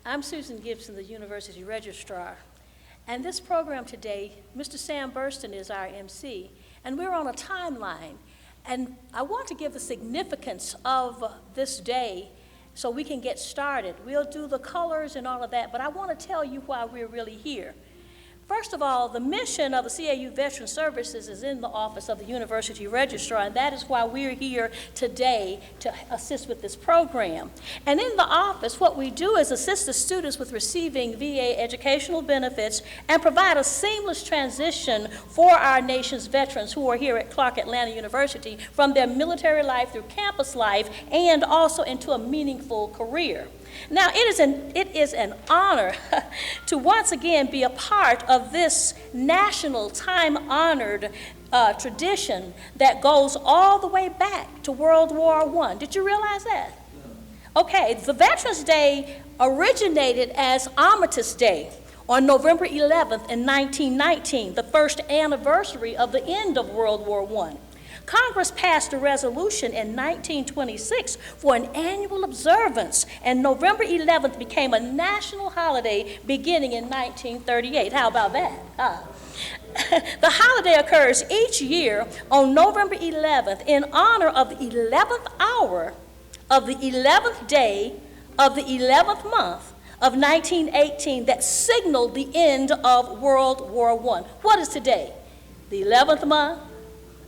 I'm Susan Gibson, the University Registrar. And this program today, Mr. Sam Burston is our MC, and we're on a timeline. And I want to give the significance of this day so we can get started. We'll do the colors and all of that, but I want to tell you why we're really here. First of all, the mission of the CAU Veteran Services is in the office of the University Registrar, and that is why we're here today to assist with this program. And in the office, what we do is assist the students with receiving VA educational benefits and provide a seamless transition for our nation's veterans who are here at Clark Atlanta University from their military life through campus life and also into a meaningful career. Now, it is an honor to once again be a part of this national time-honored tradition that goes all the way back to World War I. Did you realize that? Okay, the Veterans Day originated as Armistice Day on November 11th in 1919, the first anniversary of the end of World War I. Congress passed a resolution in 1926 for an annual observance, and November 11th became a national holiday beginning in 1938. How about that? The holiday occurs each year on November 11th in honor of the 11th hour of the 11th day of the 11th month of 1918 that signaled the end of World War I. What is today? The 11th month,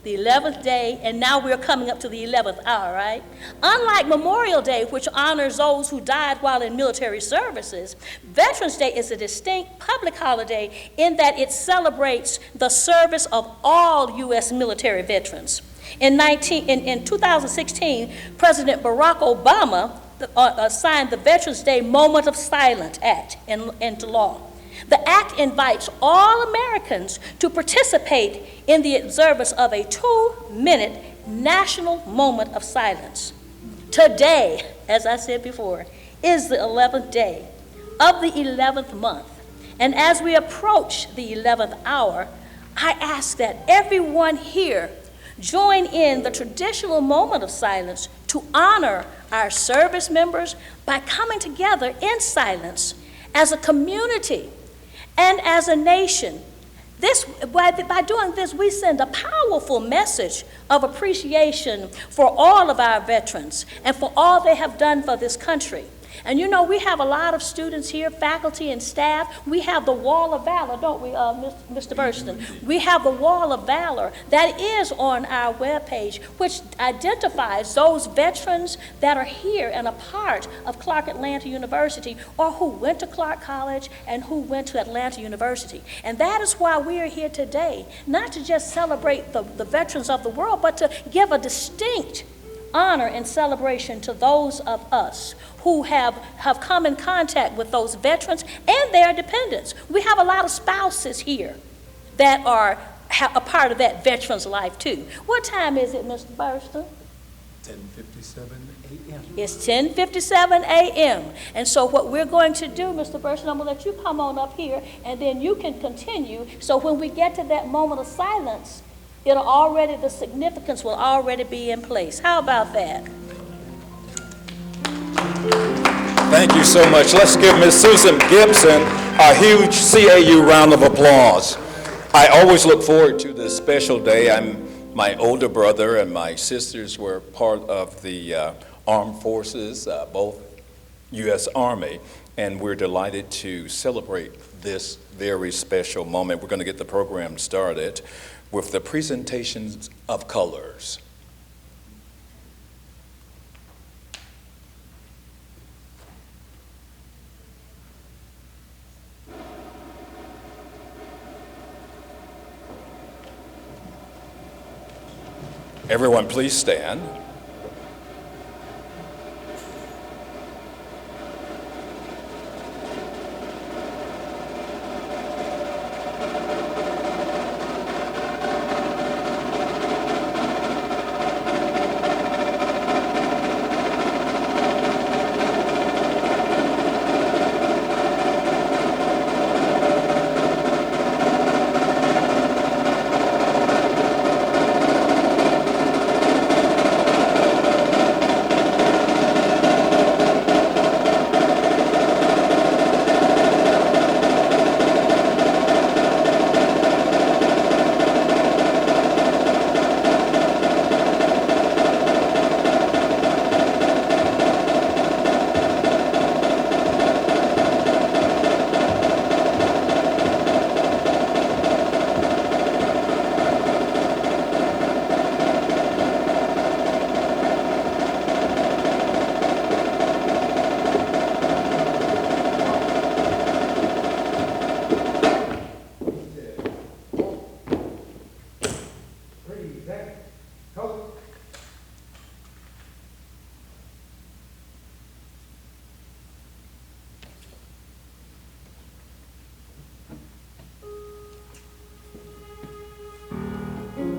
the 11th day, and now we're coming up to the 11th hour, right? Unlike Memorial Day, which honors those who died while in military services, Veterans Day is a distinct public holiday in that it celebrates the service of all U.S. military veterans. In 2016, President Barack Obama signed the Veterans Day Moment of Silence Act into law. The act invites all Americans to participate in the observance of a 2-minute national moment of silence. Today, as I said before, is the 11th day of the 11th month. And as we approach the 11th hour, I ask that everyone here join in the traditional moment of silence to honor our service members by coming together in silence as a community and as a nation. By doing this, we send a powerful message of appreciation for all of our veterans and for all they have done for this country. And you know, we have a lot of students here, faculty and staff. We have the Wall of Valor, don't we, Mr. Burston? We have the Wall of Valor that is on our webpage, which identifies those veterans that are here and a part of Clark Atlanta University, or who went to Clark College and who went to Atlanta University. And that is why we are here today, not to just celebrate the veterans of the world, but to give a distinct honor and celebration to those of us who have come in contact with those veterans and their dependents. We have a lot of spouses here that are a part of that veteran's life too. What time is it, Mr. Burston? 10:57 a.m. It's 10:57 a.m. And so what we're going to do, Mr. Burston, I'm going to let you come on up here, and then you can continue. So when we get to that moment of silence, the significance will already be in place. How about that? Thank you so much. Let's give Ms. Susan Gibson a huge CAU round of applause. I always look forward to this special day. My older brother and my sisters were part of the armed forces, both U.S. Army, and we're delighted to celebrate this very special moment. We're going to get the program started with the presentations of colors. Everyone, please stand.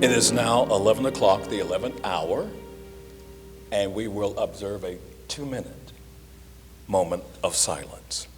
It is now 11 o'clock, the 11th hour, and we will observe a 2-minute moment of silence.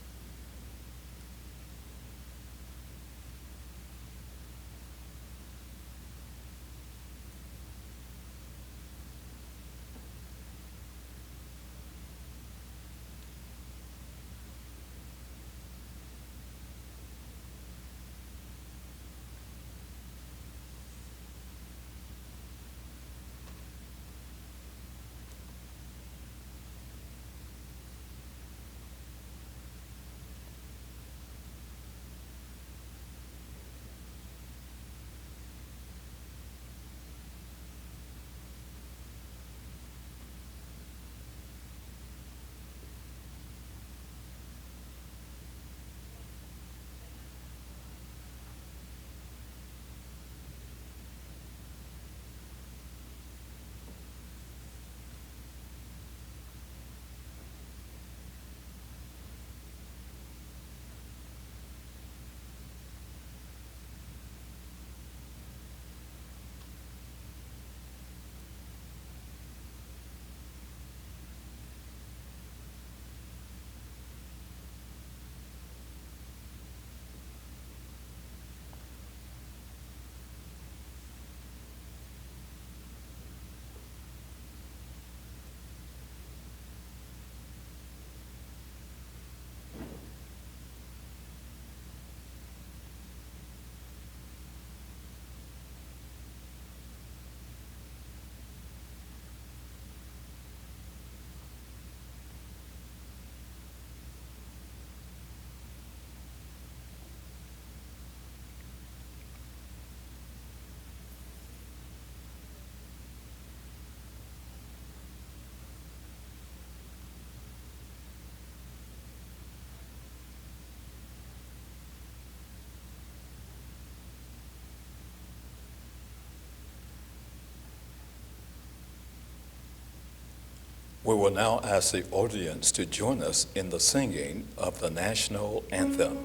We will now ask the audience to join us in the singing of the national anthem.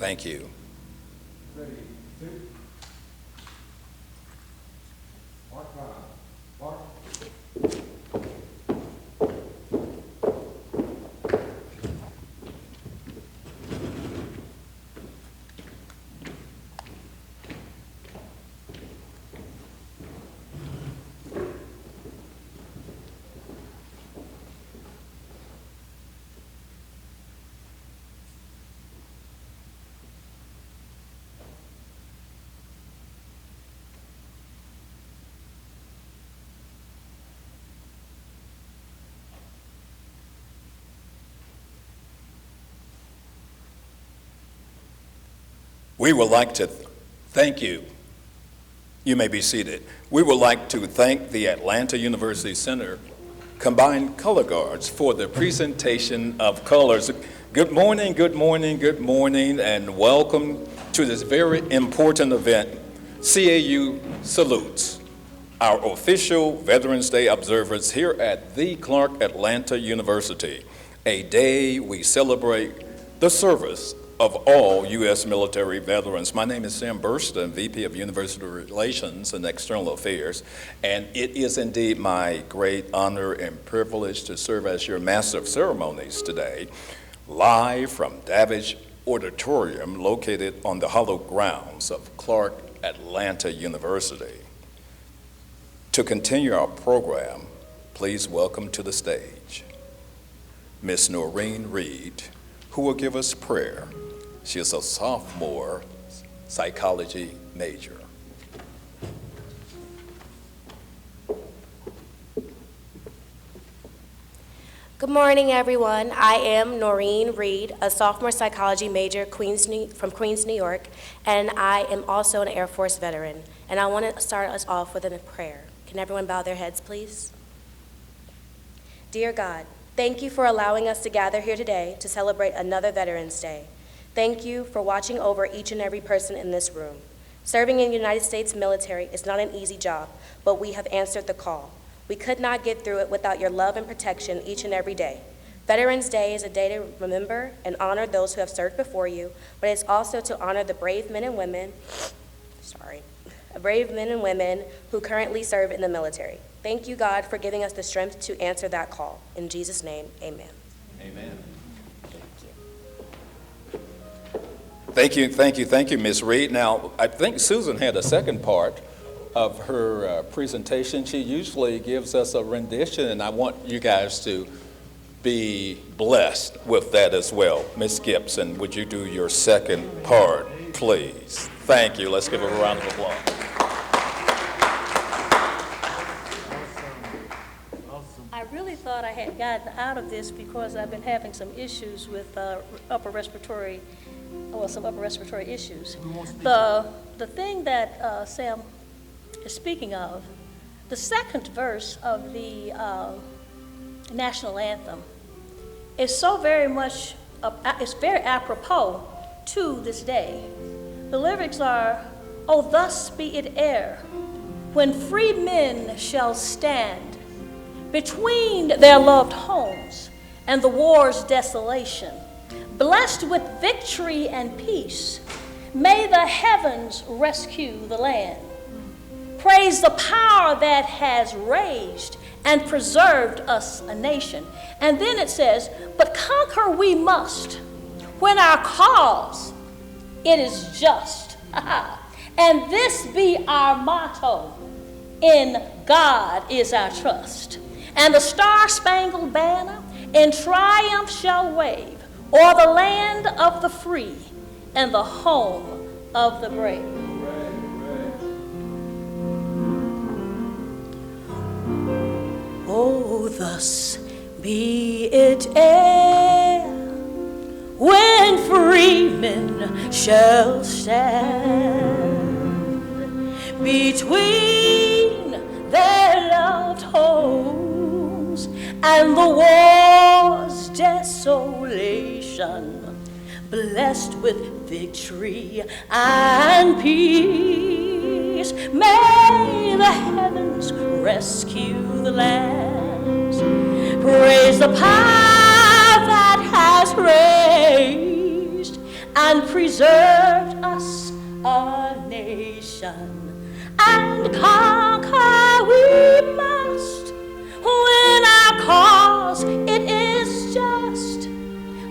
Thank you. Ready, two. Mark five. Mark. We would like to thank you. You may be seated. We would like to thank the Atlanta University Center Combined Color Guards for the presentation of colors. Good morning, good morning, good morning, and welcome to this very important event, CAU Salutes, our official Veterans Day observance here at the Clark Atlanta University. a day we celebrate the service of all U.S. military veterans. My name is Sam Burston, VP of University Relations and External Affairs, and it is indeed my great honor and privilege to serve as your Master of Ceremonies today, live from Davidge Auditorium located on the hallowed grounds of Clark Atlanta University. To continue our program, please welcome to the stage Miss Noreen Reed, who will give us prayer. She is a sophomore psychology major. Good morning, everyone. I am Noreen Reed, a sophomore psychology major from Queens, New York, and I am also an Air Force veteran. And I want to start us off with a prayer. Can everyone bow their heads, please? Dear God, thank you for allowing us to gather here today to celebrate another Veterans Day. Thank you for watching over each and every person in this room. Serving in the United States military is not an easy job, but we have answered the call. We could not get through it without your love and protection each and every day. Veterans Day is a day to remember and honor those who have served before you, but it's also to honor the brave men and women who currently serve in the military. Thank you, God, for giving us the strength to answer that call. In Jesus' name, amen. Amen. Thank you, Ms. Reed. Now, I think Susan had a second part of her presentation. She usually gives us a rendition, and I want you guys to be blessed with that as well. Ms. Gibson, would you do your second part, please? Thank you. Let's give her a round of applause. I really thought I had gotten out of this because I've been having some issues with some upper respiratory issues. The thing that Sam is speaking of, the second verse of the national anthem is so very much, it's very apropos to this day. The lyrics are, "Oh, thus be it e'er, when free men shall stand between their loved homes and the war's desolation, blessed with victory and peace, may the heavens rescue the land. Praise the power that has raised and preserved us a nation." And then it says, "But conquer we must when our cause it is just." And this be our motto: in God is our trust. And the star-spangled banner in triumph shall wave o'er the land of the free and the home of the brave. Oh, thus be it e'er, when free men shall stand between their loved homes and the war's desolation, blessed with victory and peace, may the heavens rescue the land. Praise the power that has raised and preserved us a nation. And conquer we must when our cause it is just.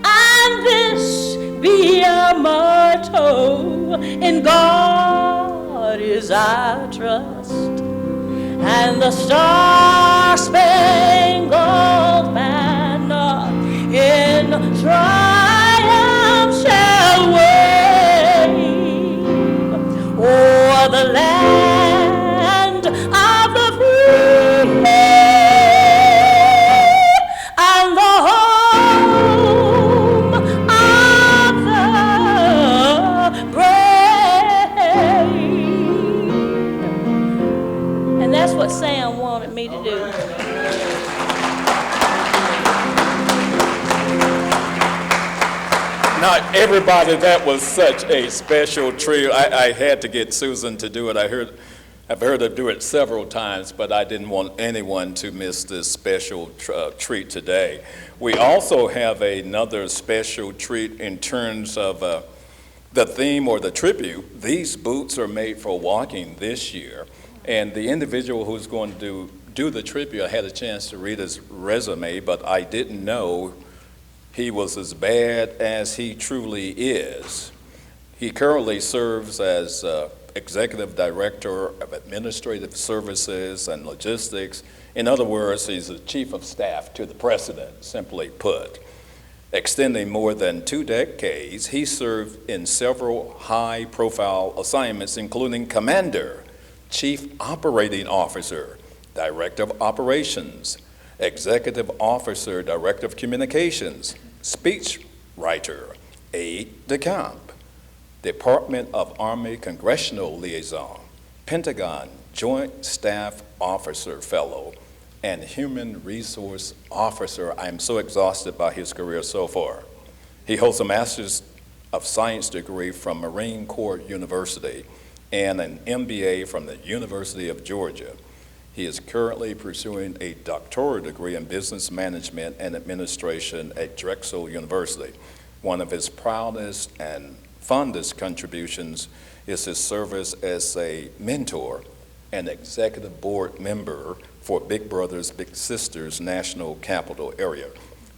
And this be our motto: in God is our trust. And the star-spangled banner in triumph shall wave o'er the land of the free and the home of the brave. And that's what Sam wanted me to do. Not everybody, that was such a special trio. I had to get Susan to do it. I heard I've heard her do it several times, but I didn't want anyone to miss this special treat today. We also have another special treat in terms of the theme or the tribute. These boots are made for walking this year, and the individual who's going to do the tribute, I had a chance to read his resume, but I didn't know he was as bad as he truly is. He currently serves as Executive Director of Administrative Services and Logistics. In other words, he's the Chief of Staff to the President, simply put. Extending more than 2 decades, he served in several high-profile assignments, including Commander, Chief Operating Officer, Director of Operations, Executive Officer, Director of Communications, Speech Writer, Aide de Camp, Department of Army Congressional Liaison, Pentagon Joint Staff Officer Fellow, and Human Resource Officer. I'm so exhausted by his career so far. He holds a Master's of Science degree from Marine Corps University and an MBA from the University of Georgia. He is currently pursuing a doctoral degree in Business Management and Administration at Drexel University. One of his proudest and fondest contributions is his service as a mentor and executive board member for Big Brothers Big Sisters National Capital Area.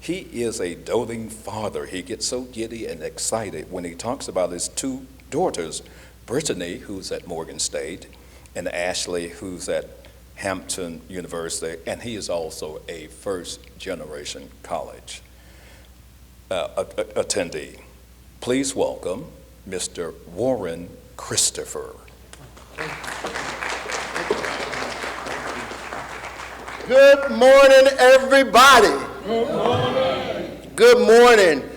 He is a doting father. He gets so giddy and excited when he talks about his 2 daughters, Brittany, who's at Morgan State, and Ashley, who's at Hampton University, and he is also a first-generation college attendee. Please welcome Mr. Warren Christopher. Good morning, everybody. Good morning. Good morning.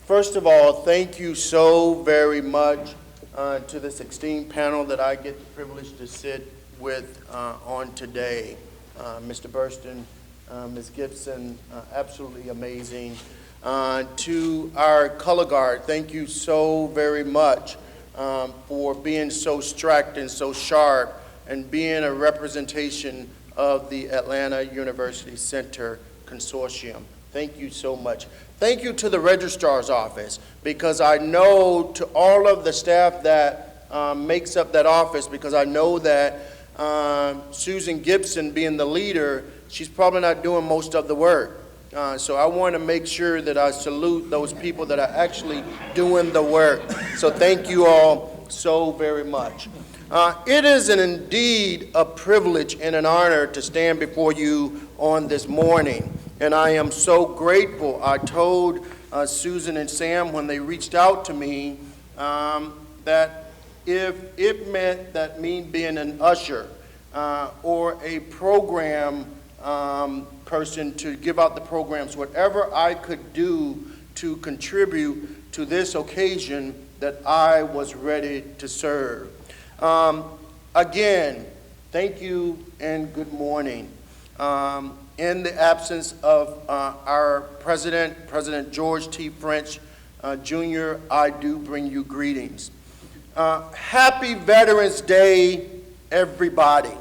First of all, thank you so very much to this esteemed panel that I get the privilege to sit with on today. Mr. Burston, Ms. Gibson, absolutely amazing. To our color guard, thank you so very much for being so strapped and so sharp and being a representation of the Atlanta University Center Consortium. Thank you so much. Thank you to the Registrar's Office, because I know to all of the staff that makes up that office, because I know that Susan Gibson, being the leader, she's probably not doing most of the work. So I want to make sure that I salute those people that are actually doing the work. So thank you all so very much. It is indeed a privilege and an honor to stand before you on this morning. And I am so grateful. I told Susan and Sam when they reached out to me that if it meant that me being an usher or a program person to give out the programs, whatever I could do to contribute to this occasion, that I was ready to serve. Again, thank you and good morning. In the absence of our President, President George T. French Jr., I do bring you greetings. Happy Veterans Day, everybody.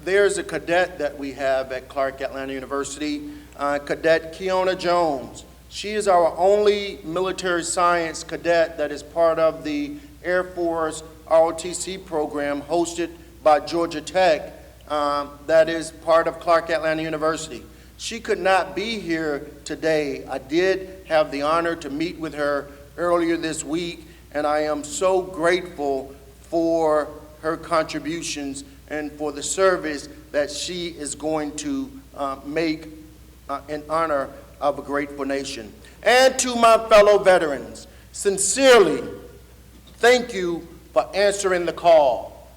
There's a cadet that we have at Clark Atlanta University, Cadet Keona Jones. She is our only military science cadet that is part of the Air Force ROTC program hosted by Georgia Tech that is part of Clark Atlanta University. She could not be here today. I did have the honor to meet with her earlier this week, and I am so grateful for her contributions and for the service that she is going to make in honor of a grateful nation. And to my fellow veterans, sincerely, thank you for answering the call.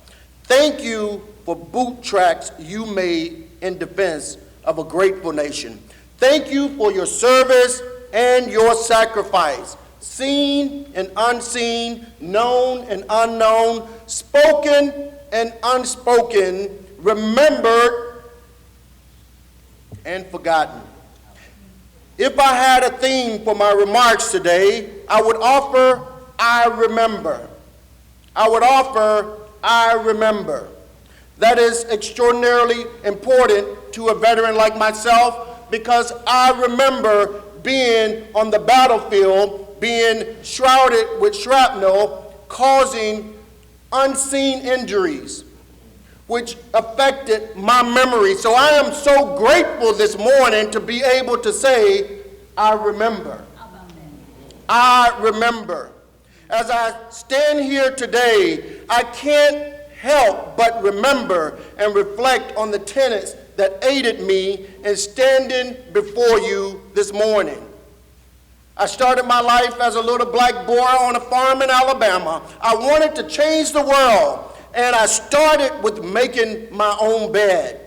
Thank you for boot tracks you made in defense of a grateful nation. Thank you for your service and your sacrifice, seen and unseen, known and unknown, spoken and unspoken, remembered and forgotten. If I had a theme for my remarks today, I would offer I remember. I would offer I remember. That is extraordinarily important to a veteran like myself because I remember being on the battlefield, being shrouded with shrapnel, causing unseen injuries, which affected my memory. So I am so grateful this morning to be able to say, I remember. I remember. As I stand here today, I can't help but remember and reflect on the tenets that aided me in standing before you this morning. I started my life as a little black boy on a farm in Alabama. I wanted to change the world, and I started with making my own bed.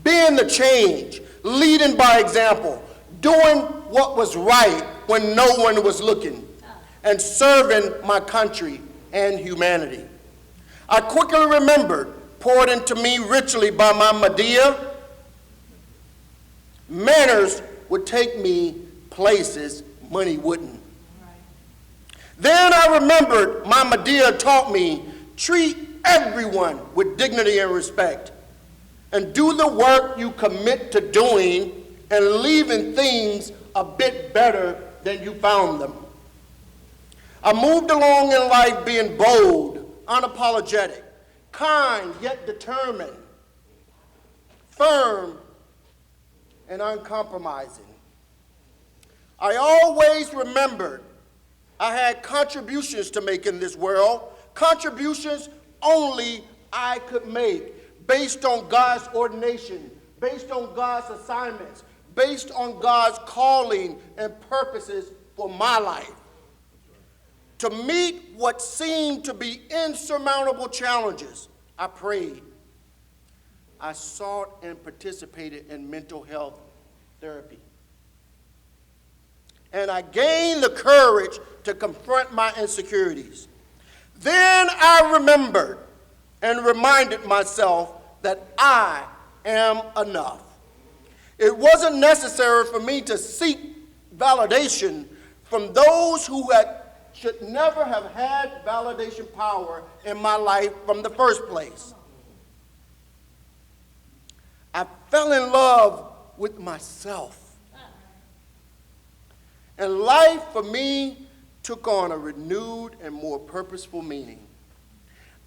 Being the change, leading by example, doing what was right when no one was looking, and serving my country and humanity. I quickly remembered, poured into me richly by my Medea, manners would take me places money wouldn't. Then I remembered my Medea taught me, treat everyone with dignity and respect, and do the work you commit to doing and leaving things a bit better than you found them. I moved along in life being bold, unapologetic, kind yet determined, firm and uncompromising. I always remembered I had contributions to make in this world, contributions only I could make based on God's ordination, based on God's assignments, based on God's calling and purposes for my life. To meet what seemed to be insurmountable challenges, I prayed. I sought and participated in mental health therapy. And I gained the courage to confront my insecurities. Then I remembered and reminded myself that I am enough. It wasn't necessary for me to seek validation from those who should never have had validation power in my life from the first place. I fell in love with myself. And life for me took on a renewed and more purposeful meaning.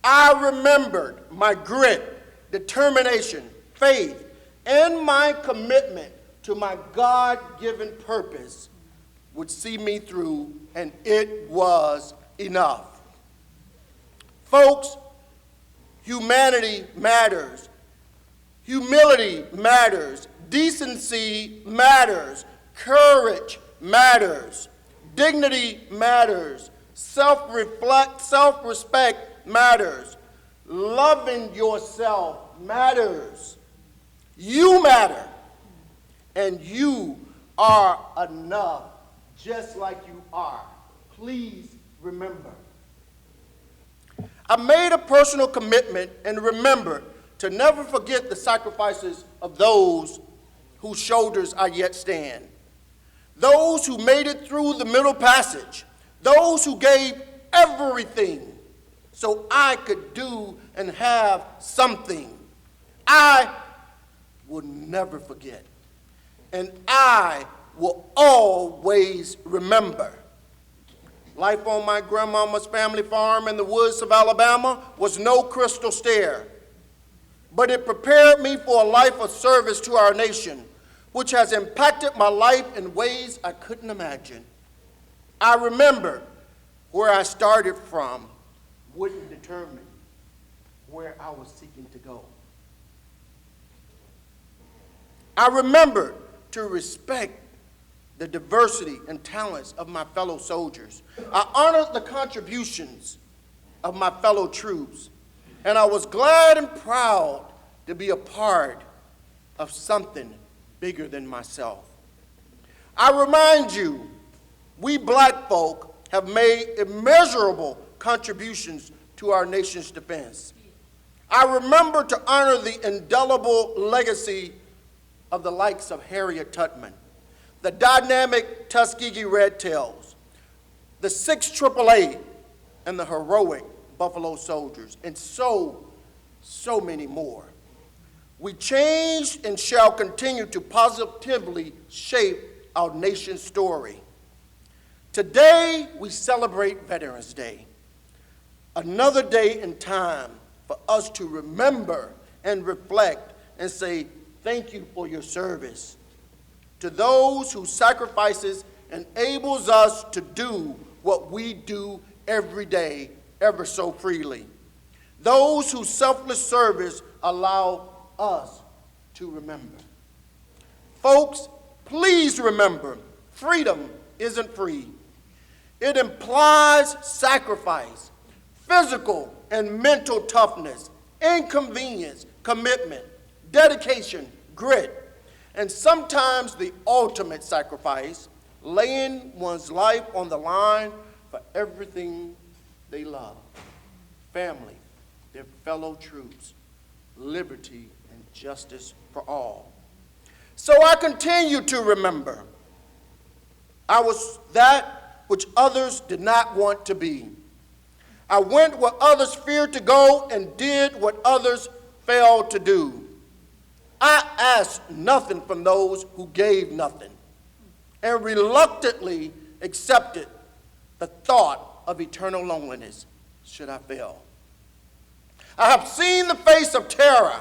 I remembered my grit, determination, faith, and my commitment to my God-given purpose would see me through, and it was enough. Folks, humanity matters. Humility matters. Decency matters. Courage matters. Dignity matters. Self-respect matters. Loving yourself matters. You matter. And you are enough, just like you are. Please remember. I made a personal commitment and remember to never forget the sacrifices of those whose shoulders I yet stand. Those who made it through the Middle Passage. Those who gave everything so I could do and have something. I will never forget. And I will always remember. Life on my grandmama's family farm in the woods of Alabama was no crystal stair, but it prepared me for a life of service to our nation, which has impacted my life in ways I couldn't imagine. I remember where I started from wouldn't determine where I was seeking to go. I remember to respect the diversity and talents of my fellow soldiers. I honored the contributions of my fellow troops, and I was glad and proud to be a part of something bigger than myself. I remind you, we black folk have made immeasurable contributions to our nation's defense. I remember to honor the indelible legacy of the likes of Harriet Tubman, the dynamic Tuskegee Red Tails, the 6 AAA, and the heroic Buffalo Soldiers, and so many more. We changed and shall continue to positively shape our nation's story. Today, we celebrate Veterans Day, another day in time for us to remember and reflect and say thank you for your service. To those whose sacrifices enables us to do what we do every day, ever so freely. Those whose selfless service allow us to remember. Folks, please remember, freedom isn't free. It implies sacrifice, physical and mental toughness, inconvenience, commitment, dedication, grit, and sometimes the ultimate sacrifice, laying one's life on the line for everything they love: family, their fellow troops, liberty, and justice for all. So I continue to remember. I was that which others did not want to be. I went where others feared to go and did what others failed to do. I asked nothing from those who gave nothing, and reluctantly accepted the thought of eternal loneliness should I fail. I have seen the face of terror.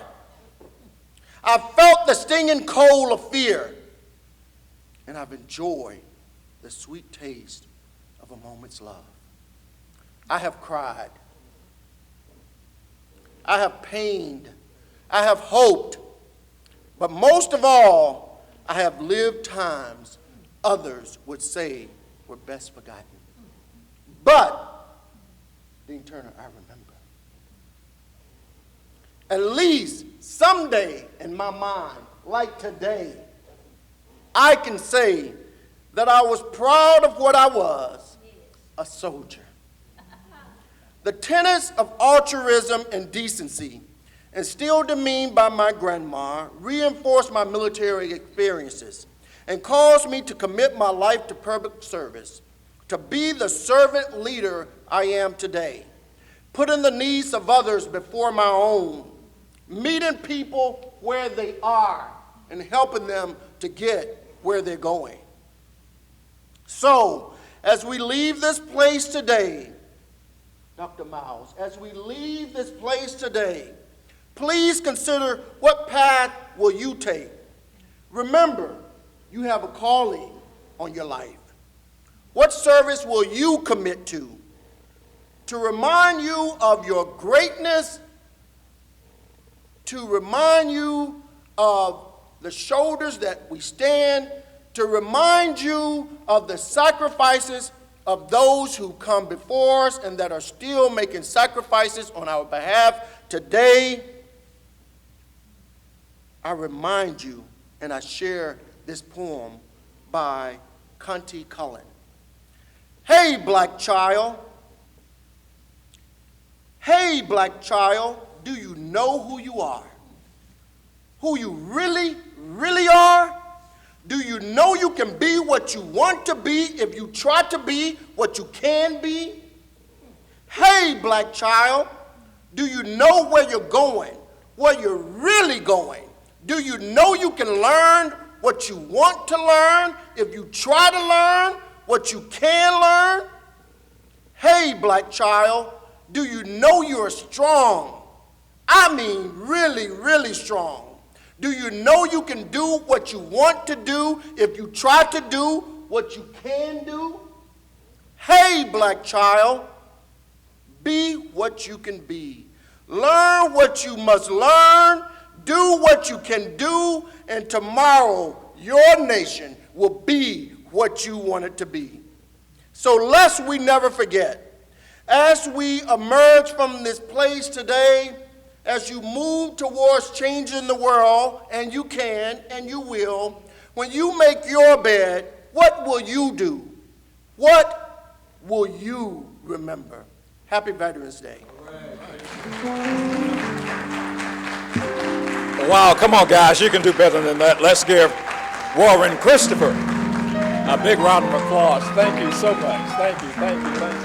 I've felt the stinging cold of fear, and I've enjoyed the sweet taste of a moment's love. I have cried. I have pained. I have hoped. But most of all, I have lived times others would say were best forgotten. But, Dean Turner, I remember. At least someday in my mind, like today, I can say that I was proud of what I was, a soldier. The tenets of altruism and decency, instilled in me by my grandma, reinforced my military experiences and caused me to commit my life to public service, to be the servant leader I am today, putting the needs of others before my own, meeting people where they are and helping them to get where they're going. So, as we leave this place today, Dr. Miles, as we leave this place today, please consider what path will you take. Remember, you have a calling on your life. What service will you commit to remind you of your greatness, to remind you of the shoulders that we stand, to remind you of the sacrifices of those who come before us and that are still making sacrifices on our behalf today. I remind you, and I share this poem by Cunty Cullen. Hey, black child. Hey, black child, do you know who you are? Who you really, really are? Do you know you can be what you want to be if you try to be what you can be? Hey, black child, do you know where you're going, where you're really going? Do you know you can learn what you want to learn if you try to learn what you can learn? Hey, black child, do you know you're strong? I mean really, really strong. Do you know you can do what you want to do if you try to do what you can do? Hey, black child, be what you can be. Learn what you must learn. Do what you can do, and tomorrow your nation will be what you want it to be. So lest we never forget, as we emerge from this place today, as you move towards changing the world, and you can and you will, when you make your bed, what will you do? What will you remember? Happy Veterans Day. Wow, come on, guys, you can do better than that. Let's give Warren Christopher a big round of applause. Thank you so much. Thank you, thank you, thank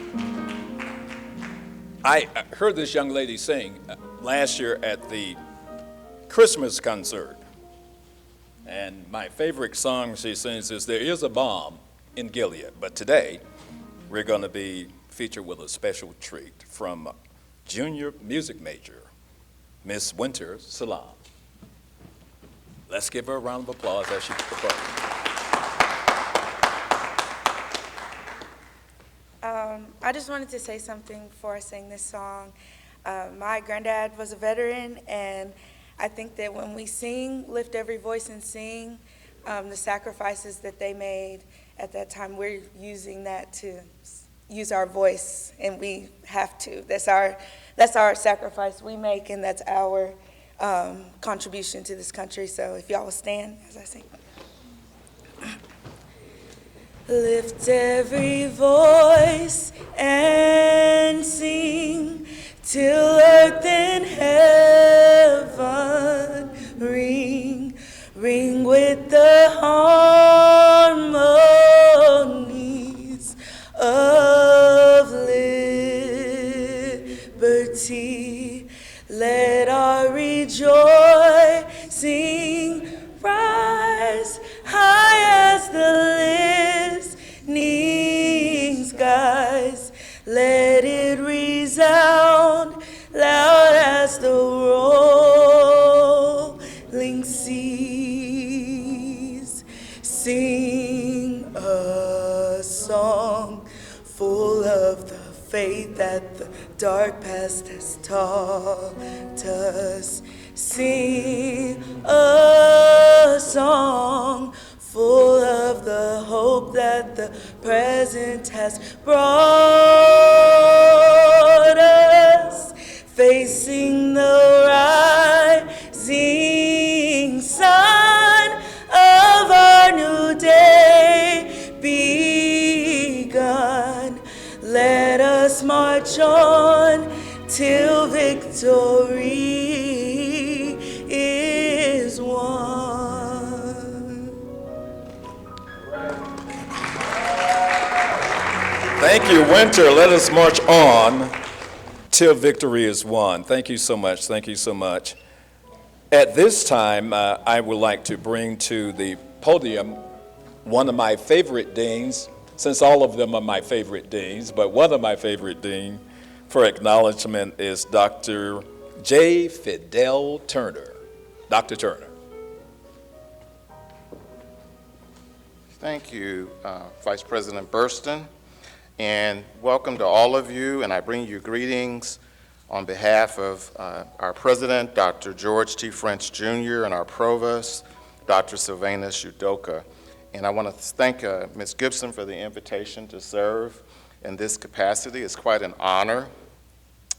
you. I heard this young lady sing last year at the Christmas concert. And my favorite song she sings is "There Is a Balm in Gilead." But today, we're going to be featured with a special treat from junior music major, Miss Winter Salam. Let's give her a round of applause as she performs. I just wanted to say something before I sang this song. My granddad was a veteran, and I think that when we sing, lift every voice and sing, the sacrifices that they made at that time, we're using that to use our voice, and we have to. That's our sacrifice we make, and that's our contribution to this country. So if y'all will stand as I sing. Lift every voice and sing till earth and heaven ring, ring with the harmonies of liberty. Let our rejoicing rise high as the listening skies. Let it resound loud as the rolling seas. Sing a song full of the faith that the dark past has taught us. Sing a song full of the hope that the present has brought us, facing the rising sun of our new day begun. Let us march on till victory is won. Thank you, Winter. Let us march on till victory is won. Thank you so much. Thank you so much. At this time, I would like to bring to the podium one of my favorite deans, since all of them are my favorite deans, but one of my favorite deans for acknowledgement is Dr. J. Fidel Turner. Dr. Turner. Thank you, Vice President Burston, and welcome to all of you, and I bring you greetings on behalf of our President, Dr. George T. French Jr., and our Provost, Dr. Sylvanus Udoka. And I want to thank Ms. Gibson for the invitation to serve in this capacity. It's quite an honor.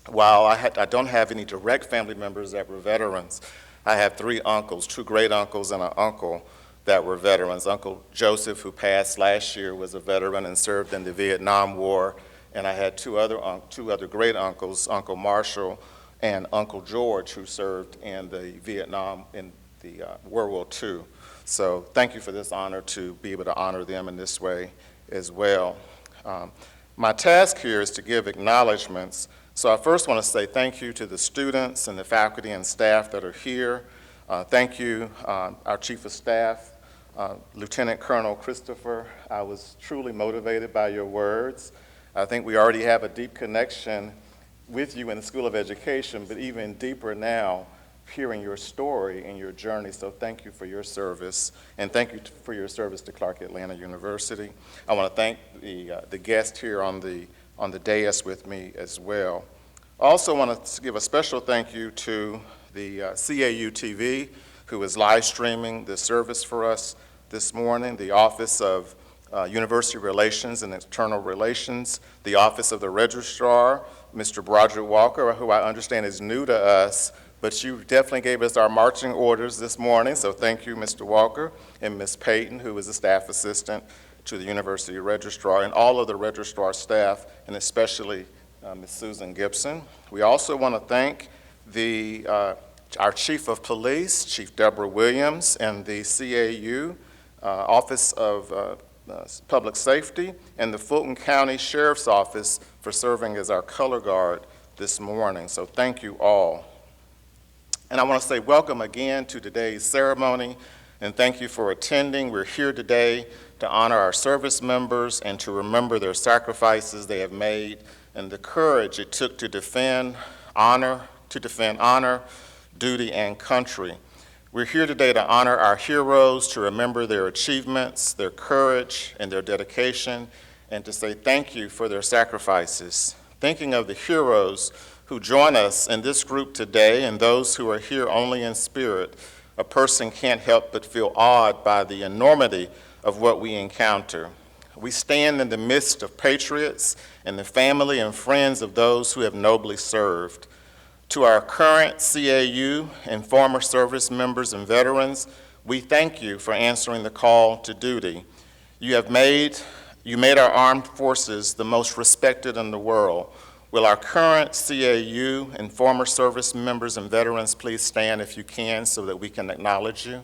While I don't have any direct family members that were veterans, I have 3 uncles, 2 great uncles and an uncle that were veterans. Uncle Joseph, who passed last year, was a veteran and served in the Vietnam War. And I had two other great uncles, Uncle Marshall and Uncle George, who served in the World War II. So thank you for this honor to be able to honor them in this way as well. My task here is to give acknowledgments. So I first want to say thank you to the students and the faculty and staff that are here. Thank you, our Chief of Staff, Lieutenant Colonel Christopher. I was truly motivated by your words. I think we already have a deep connection with you in the School of Education, but even deeper now, hearing your story and your journey. So thank you for your service, and thank you for your service to Clark Atlanta University. I want to thank the guest here on the dais with me as well. I also want to give a special thank you to the CAU-TV, who is live streaming the service for us this morning, the Office of University Relations and External Relations, the Office of the Registrar, Mr. Broderick Walker, who I understand is new to us, but you definitely gave us our marching orders this morning, so thank you, Mr. Walker, and Ms. Payton, who is a staff assistant to the University Registrar, and all of the Registrar staff, and especially Ms. Susan Gibson. We also want to thank our Chief of Police, Chief Deborah Williams, and the CAU Office of Public Safety, and the Fulton County Sheriff's Office for serving as our color guard this morning, so thank you all. And I want to say welcome again to today's ceremony, and thank you for attending. We're here today to honor our service members and to remember their sacrifices they have made and the courage it took to defend honor, duty, and country. We're here today to honor our heroes, to remember their achievements, their courage, and their dedication, and to say thank you for their sacrifices. Thinking of the heroes who join us in this group today and those who are here only in spirit, a person can't help but feel awed by the enormity of what we encounter. We stand in the midst of patriots and the family and friends of those who have nobly served. To our current CAU and former service members and veterans, we thank you for answering the call to duty. You made our armed forces the most respected in the world. Will our current CAU and former service members and veterans please stand if you can so that we can acknowledge you?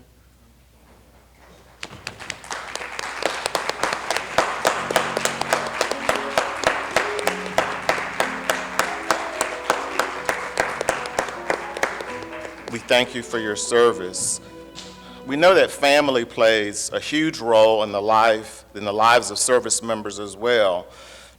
We thank you for your service. We know that family plays a huge role in the lives of service members as well.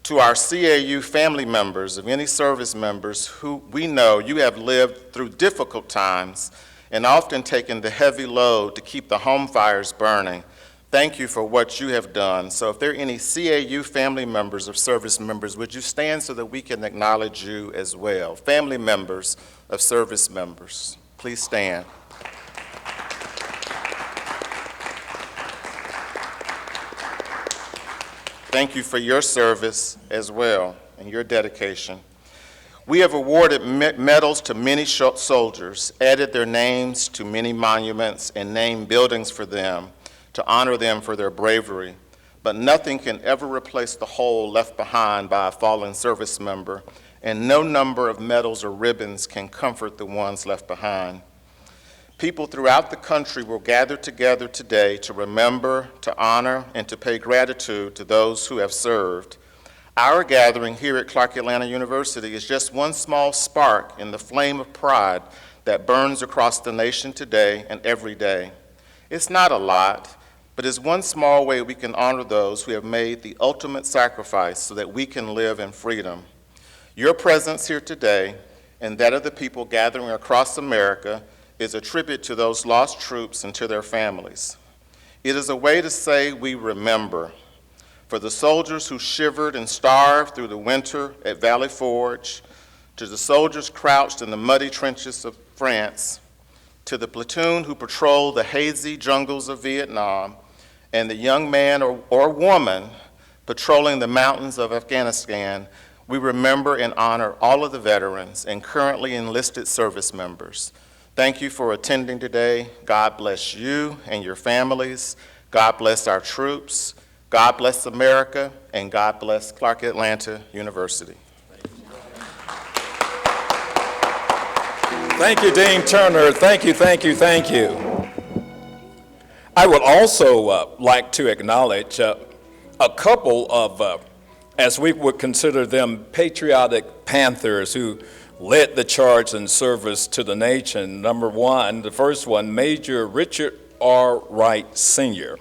To our CAU family members, of any service members who we know you have lived through difficult times and often taken the heavy load to keep the home fires burning, thank you for what you have done. So if there are any CAU family members of service members, would you stand so that we can acknowledge you as well? Family members of service members, please stand. Thank you for your service as well and your dedication. We have awarded medals to many soldiers, added their names to many monuments, and named buildings for them to honor them for their bravery. But nothing can ever replace the hole left behind by a fallen service member, and no number of medals or ribbons can comfort the ones left behind. People throughout the country will gather together today to remember, to honor, and to pay gratitude to those who have served. Our gathering here at Clark Atlanta University is just one small spark in the flame of pride that burns across the nation today and every day. It's not a lot, but it's one small way we can honor those who have made the ultimate sacrifice so that we can live in freedom. Your presence here today and that of the people gathering across America is a tribute to those lost troops and to their families. It is a way to say we remember. For the soldiers who shivered and starved through the winter at Valley Forge, to the soldiers crouched in the muddy trenches of France, to the platoon who patrolled the hazy jungles of Vietnam, and the young man or woman patrolling the mountains of Afghanistan, we remember and honor all of the veterans and currently enlisted service members. Thank you for attending today. God bless you and your families. God bless our troops. God bless America, and God bless Clark Atlanta University. Thank you, Dean Turner. Thank you, thank you, thank you. I would also like to acknowledge a couple of, as we would consider them, patriotic Panthers who led the charge in service to the nation. Number one, the first one, Major Richard R. Wright Sr.,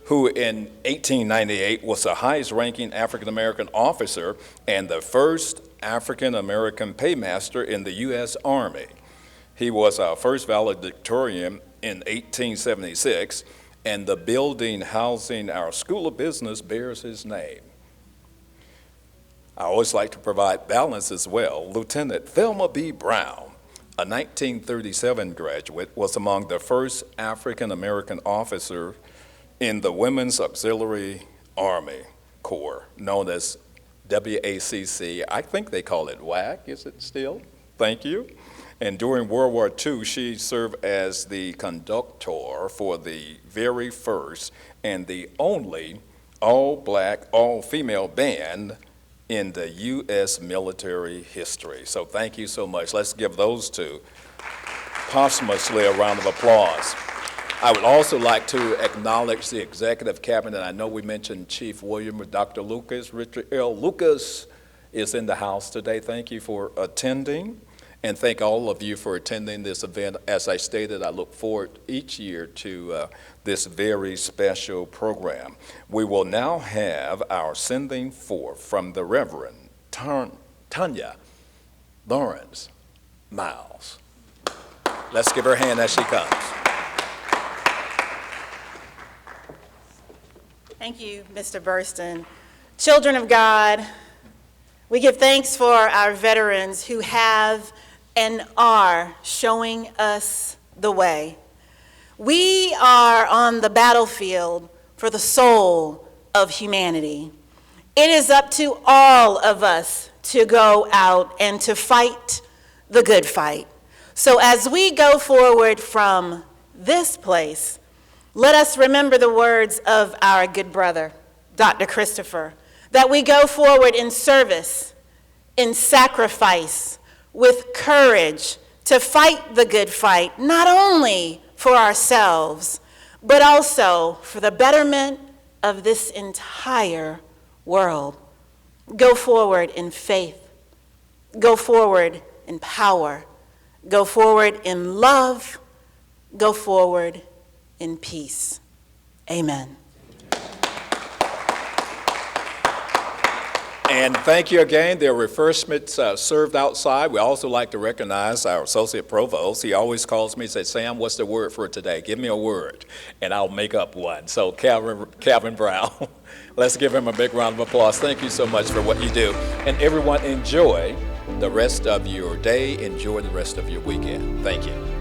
who in 1898 was the highest-ranking African-American officer and the first African-American paymaster in the U.S. Army. He was our first valedictorian in 1876, and the building housing our School of Business bears his name. I always like to provide balance as well. Lieutenant Thelma B. Brown, a 1937 graduate, was among the first African-American officers in the Women's Auxiliary Army Corps, known as WACC. I think they call it WAC, is it still? Thank you. And during World War II, she served as the conductor for the very first and the only all-black, all-female band in the U.S. military history. So thank you so much. Let's give those two posthumously a round of applause. I would also like to acknowledge the executive cabinet. I know we mentioned Chief William, Dr. Lucas, Richard L. Lucas, is in the house today. Thank you for attending, and thank all of you for attending this event. As I stated, I look forward each year to this very special program. We will now have our sending forth from the Reverend Tanya Lawrence Miles. Let's give her a hand as she comes. Thank you, Mr. Burston. Children of God, we give thanks for our veterans who have and are showing us the way. We are on the battlefield for the soul of humanity. It is up to all of us to go out and to fight the good fight. So as we go forward from this place, let us remember the words of our good brother, Dr. Christopher, that we go forward in service, in sacrifice, with courage to fight the good fight, not only for ourselves, but also for the betterment of this entire world. Go forward in faith. Go forward in power. Go forward in love. Go forward in peace. Amen. And thank you again. There are refreshments served outside. We also like to recognize our Associate Provost. He always calls me and says, Sam, what's the word for today? Give me a word, and I'll make up one. So Calvin Brown, let's give him a big round of applause. Thank you so much for what you do. And everyone, enjoy the rest of your day. Enjoy the rest of your weekend. Thank you.